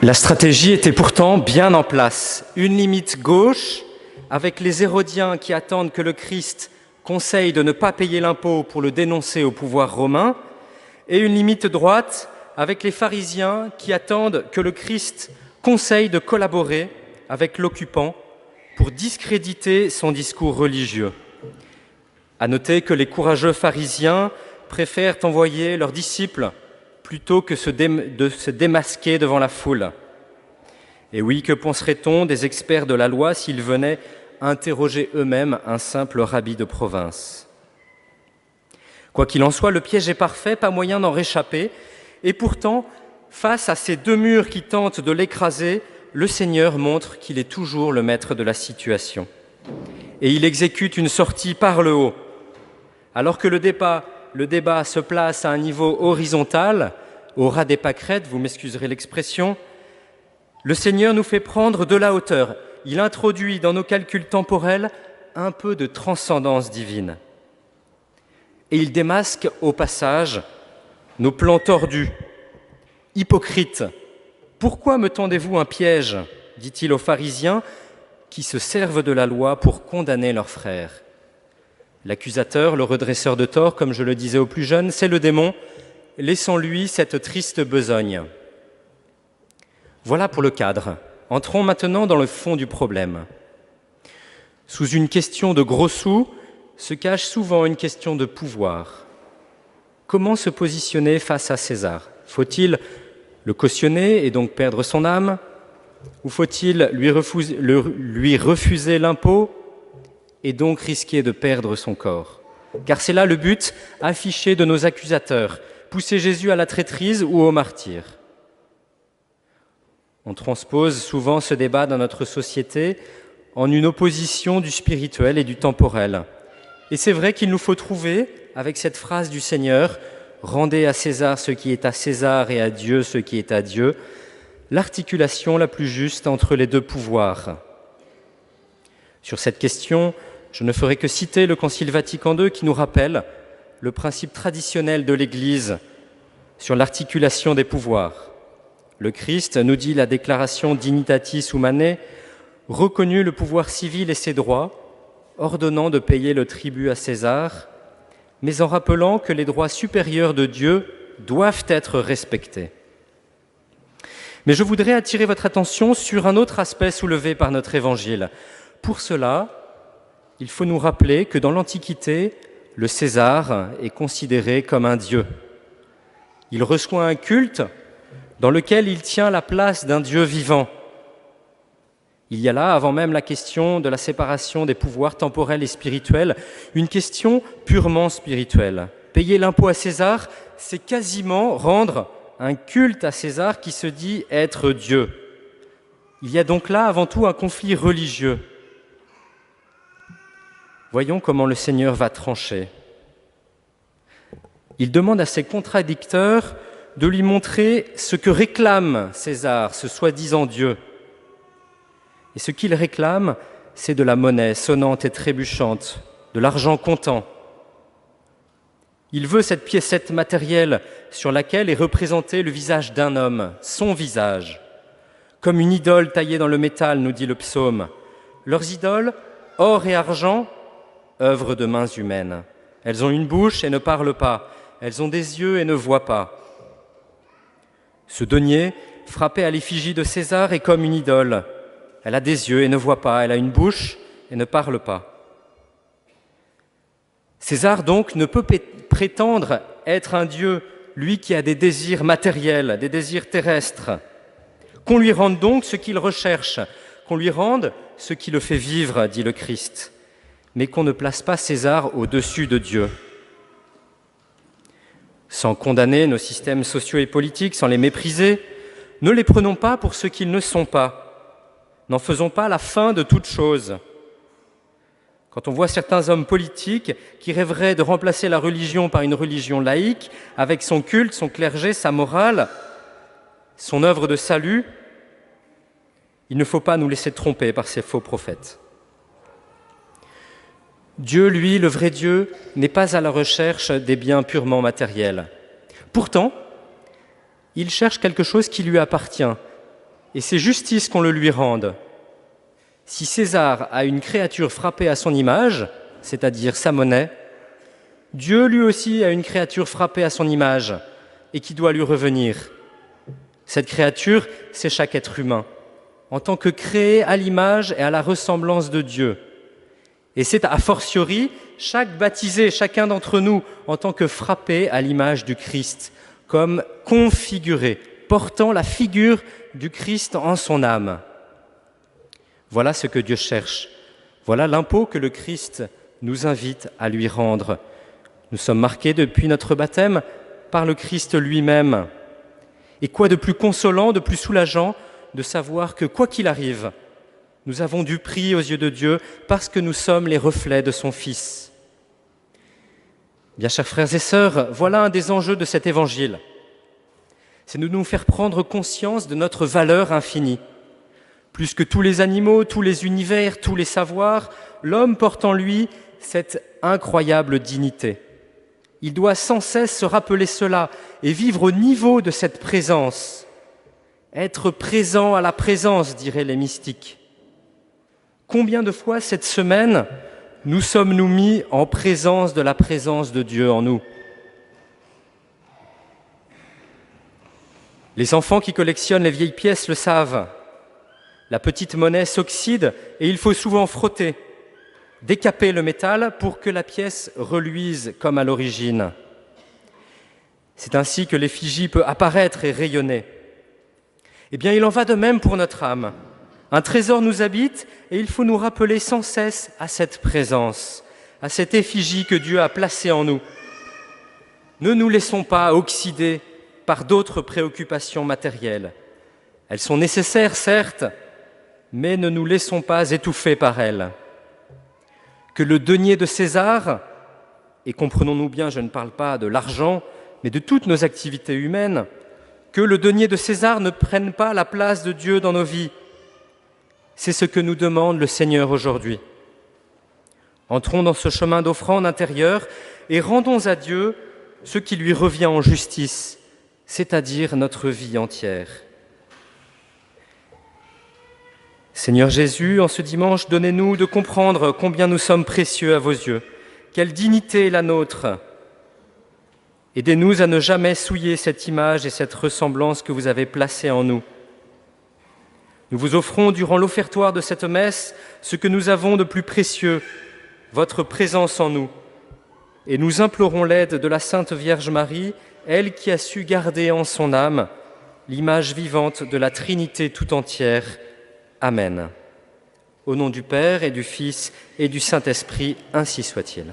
La stratégie était pourtant bien en place. Une limite gauche, avec les Hérodiens qui attendent que le Christ conseille de ne pas payer l'impôt pour le dénoncer au pouvoir romain, et une limite droite, avec les pharisiens qui attendent que le Christ conseille de collaborer avec l'occupant pour discréditer son discours religieux. À noter que les courageux pharisiens préfèrent envoyer leurs disciples plutôt que de se démasquer devant la foule. Et oui, que penserait-on des experts de la loi s'ils venaient interroger eux-mêmes un simple rabbi de province? Quoi qu'il en soit, le piège est parfait, pas moyen d'en réchapper. Et pourtant, face à ces deux murs qui tentent de l'écraser, le Seigneur montre qu'il est toujours le maître de la situation. Et il exécute une sortie par le haut. Alors que le débat se place à un niveau horizontal, au ras des pâquerettes, vous m'excuserez l'expression, le Seigneur nous fait prendre de la hauteur. Il introduit dans nos calculs temporels un peu de transcendance divine. Et il démasque au passage nos plans tordus. Hypocrite, pourquoi me tendez-vous un piège, dit-il aux pharisiens qui se servent de la loi pour condamner leurs frères. L'accusateur, le redresseur de tort, comme je le disais aux plus jeunes, c'est le démon. Laissons-lui cette triste besogne. Voilà pour le cadre. Entrons maintenant dans le fond du problème. Sous une question de gros sous se cache souvent une question de pouvoir. Comment se positionner face à César? Faut-il le cautionner et donc perdre son âme? Ou faut-il lui refuser l'impôt et donc risquer de perdre son corps? Car c'est là le but affiché de nos accusateurs, pousser Jésus à la traîtrise ou au martyre. On transpose souvent ce débat dans notre société en une opposition du spirituel et du temporel. Et c'est vrai qu'il nous faut trouver, avec cette phrase du Seigneur, « Rendez à César ce qui est à César et à Dieu ce qui est à Dieu », l'articulation la plus juste entre les deux pouvoirs. Sur cette question, je ne ferai que citer le Concile Vatican II qui nous rappelle le principe traditionnel de l'Église sur l'articulation des pouvoirs. Le Christ, nous dit la déclaration Dignitatis Humanae, reconnu le pouvoir civil et ses droits, ordonnant de payer le tribut à César, mais en rappelant que les droits supérieurs de Dieu doivent être respectés. Mais je voudrais attirer votre attention sur un autre aspect soulevé par notre Évangile. Pour cela, il faut nous rappeler que dans l'Antiquité, le César est considéré comme un dieu. Il reçoit un culte dans lequel il tient la place d'un Dieu vivant. Il y a là, avant même la question de la séparation des pouvoirs temporels et spirituels, une question purement spirituelle. Payer l'impôt à César, c'est quasiment rendre un culte à César qui se dit être Dieu. Il y a donc là, avant tout, un conflit religieux. Voyons comment le Seigneur va trancher. Il demande à ses contradicteurs de lui montrer ce que réclame César, ce soi-disant Dieu. Et ce qu'il réclame, c'est de la monnaie sonnante et trébuchante, de l'argent comptant. Il veut cette piécette matérielle sur laquelle est représenté le visage d'un homme, son visage, comme une idole taillée dans le métal, nous dit le psaume. Leurs idoles, or et argent, œuvre de mains humaines. Elles ont une bouche et ne parlent pas, elles ont des yeux et ne voient pas. Ce denier, frappé à l'effigie de César, est comme une idole. Elle a des yeux et ne voit pas, elle a une bouche et ne parle pas. César, donc, ne peut prétendre être un Dieu, lui qui a des désirs matériels, des désirs terrestres. Qu'on lui rende donc ce qu'il recherche, qu'on lui rende ce qui le fait vivre, dit le Christ, mais qu'on ne place pas César au-dessus de Dieu. Sans condamner nos systèmes sociaux et politiques, sans les mépriser, ne les prenons pas pour ce qu'ils ne sont pas. N'en faisons pas la fin de toute chose. Quand on voit certains hommes politiques qui rêveraient de remplacer la religion par une religion laïque, avec son culte, son clergé, sa morale, son œuvre de salut, il ne faut pas nous laisser tromper par ces faux prophètes. Dieu, lui, le vrai Dieu, n'est pas à la recherche des biens purement matériels. Pourtant, il cherche quelque chose qui lui appartient, et c'est justice qu'on le lui rende. Si César a une créature frappée à son image, c'est-à-dire sa monnaie, Dieu lui aussi a une créature frappée à son image et qui doit lui revenir. Cette créature, c'est chaque être humain, en tant que créé à l'image et à la ressemblance de Dieu. Et c'est a fortiori chaque baptisé, chacun d'entre nous, en tant que frappé à l'image du Christ, comme configuré, portant la figure du Christ en son âme. Voilà ce que Dieu cherche. Voilà l'impôt que le Christ nous invite à lui rendre. Nous sommes marqués depuis notre baptême par le Christ lui-même. Et quoi de plus consolant, de plus soulageant de savoir que quoi qu'il arrive, nous avons du prix aux yeux de Dieu parce que nous sommes les reflets de son Fils. Bien, chers frères et sœurs, voilà un des enjeux de cet évangile. C'est de nous faire prendre conscience de notre valeur infinie. Plus que tous les animaux, tous les univers, tous les savoirs, l'homme porte en lui cette incroyable dignité. Il doit sans cesse se rappeler cela et vivre au niveau de cette présence. Être présent à la présence, diraient les mystiques. Combien de fois cette semaine nous sommes-nous mis en présence de la présence de Dieu en nous? Les enfants qui collectionnent les vieilles pièces le savent. La petite monnaie s'oxyde et il faut souvent frotter, décaper le métal pour que la pièce reluise comme à l'origine. C'est ainsi que l'effigie peut apparaître et rayonner. Eh bien, il en va de même pour notre âme. Un trésor nous habite et il faut nous rappeler sans cesse à cette présence, à cette effigie que Dieu a placée en nous. Ne nous laissons pas oxyder par d'autres préoccupations matérielles. Elles sont nécessaires, certes, mais ne nous laissons pas étouffer par elles. Que le denier de César, et comprenons-nous bien, je ne parle pas de l'argent, mais de toutes nos activités humaines, que le denier de César ne prenne pas la place de Dieu dans nos vies. C'est ce que nous demande le Seigneur aujourd'hui. Entrons dans ce chemin d'offrande intérieure et rendons à Dieu ce qui lui revient en justice, c'est-à-dire notre vie entière. Seigneur Jésus, en ce dimanche, donnez-nous de comprendre combien nous sommes précieux à vos yeux, quelle dignité est la nôtre. Aidez-nous à ne jamais souiller cette image et cette ressemblance que vous avez placée en nous. Nous vous offrons durant l'offertoire de cette messe ce que nous avons de plus précieux, votre présence en nous. Et nous implorons l'aide de la Sainte Vierge Marie, elle qui a su garder en son âme l'image vivante de la Trinité tout entière. Amen. Au nom du Père et du Fils et du Saint-Esprit, ainsi soit-il.